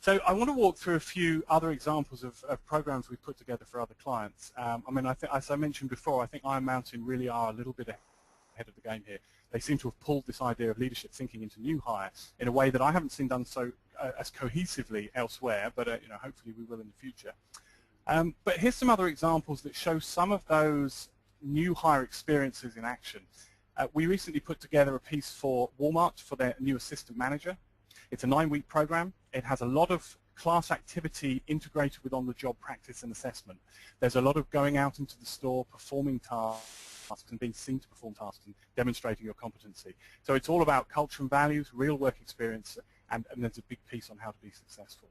So I want to walk through a few other examples of programs we've put together for other clients. I mean, as I mentioned before, I think Iron Mountain really are a little bit ahead of the game here. They seem to have pulled this idea of leadership thinking into new hire in a way that I haven't seen done so as cohesively elsewhere, but you know, hopefully we will in the future. But here's some other examples that show some of those new hire experiences in action. We recently put together a piece for Walmart for their new assistant manager. It's a 9-week program. It has a lot of class activity integrated with on-the-job practice and assessment. There's a lot of going out into the store, performing tasks and being seen to perform tasks and demonstrating your competency. So it's all about culture and values, real work experience, and there's a big piece on how to be successful.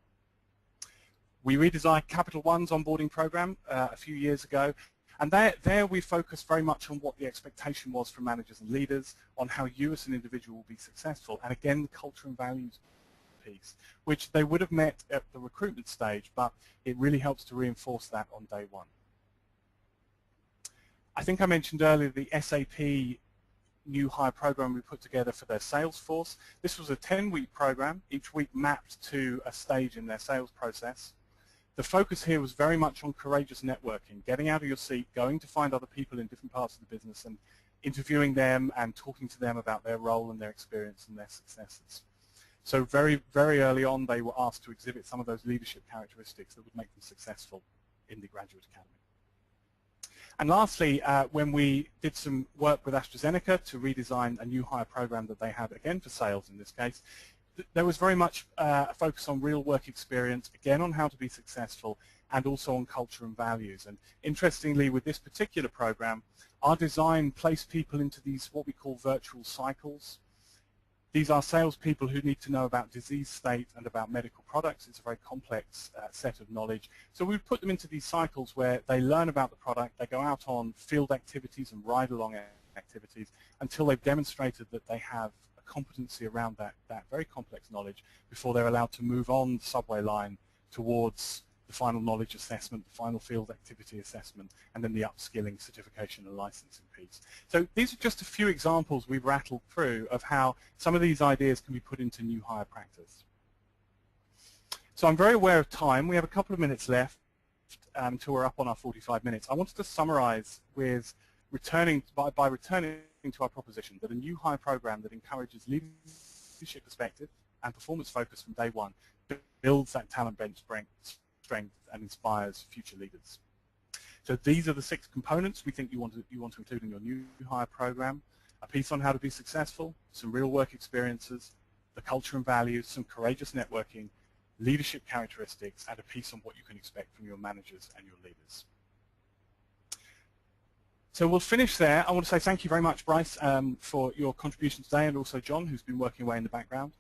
We redesigned Capital One's onboarding program a few years ago, and there we focused very much on what the expectation was from managers and leaders, on how you as an individual will be successful, and again the culture and values piece, which they would have met at the recruitment stage, but it really helps to reinforce that on day one. I think I mentioned earlier the SAP new hire program we put together for their sales force. This was a 10-week program, each week mapped to a stage in their sales process. The focus here was very much on courageous networking, getting out of your seat, going to find other people in different parts of the business and interviewing them and talking to them about their role and their experience and their successes. So very, very early on they were asked to exhibit some of those leadership characteristics that would make them successful in the Graduate Academy. And lastly, when we did some work with Astra Zeneca to redesign a new hire program that they had, again for sales in this case, there was very much a focus on real work experience, again on how to be successful, and also on culture and values. And interestingly, with this particular program, our design placed people into these what we call virtual cycles. These are salespeople who need to know about disease state and about medical products. It's a very complex set of knowledge. So we put them into these cycles where they learn about the product, they go out on field activities and ride-along activities until they've demonstrated that they have a competency around that very complex knowledge before they're allowed to move on the subway line towards the final knowledge assessment, the final field activity assessment, and then the upskilling, certification, and licensing piece. So these are just a few examples we've rattled through of how some of these ideas can be put into new hire practice. So I'm very aware of time. We have a couple of minutes left until we're up on our 45 minutes. I wanted to summarize with returning to our proposition that a new hire program that encourages leadership perspective and performance focus from day one builds that talent bench strength and inspires future leaders. So these are the 6 components we think you want to include in your new hire program: a piece on how to be successful, some real work experiences, the culture and values, some courageous networking, leadership characteristics, and a piece on what you can expect from your managers and your leaders. So we'll finish there. I want to say thank you very much, Bryce, for your contribution today, and also John, who's been working away in the background.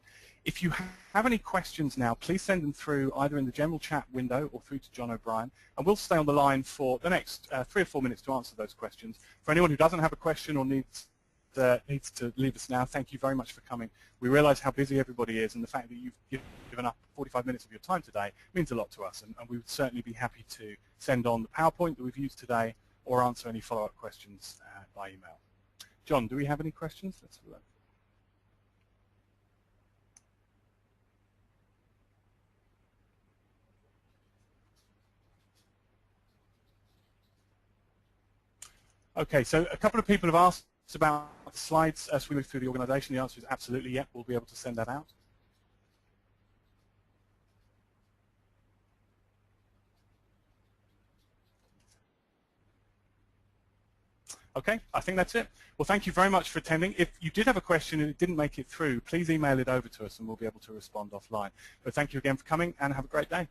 If you have any questions now, please send them through either in the general chat window or through to John O'Brien, and we'll stay on the line for the next 3 or 4 minutes to answer those questions. For anyone who doesn't have a question or needs to leave us now, thank you very much for coming. We realize how busy everybody is, and the fact that you've given up 45 minutes of your time today means a lot to us, and we would certainly be happy to send on the PowerPoint that we've used today or answer any follow-up questions by email. John, do we have any questions? Let's have a look. Okay, so a couple of people have asked about slides as we move through the organization. The answer is absolutely, yeah, we'll be able to send that out. Okay, I think that's it. Well, thank you very much for attending. If you did have a question and it didn't make it through, please email it over to us and we'll be able to respond offline. But thank you again for coming and have a great day.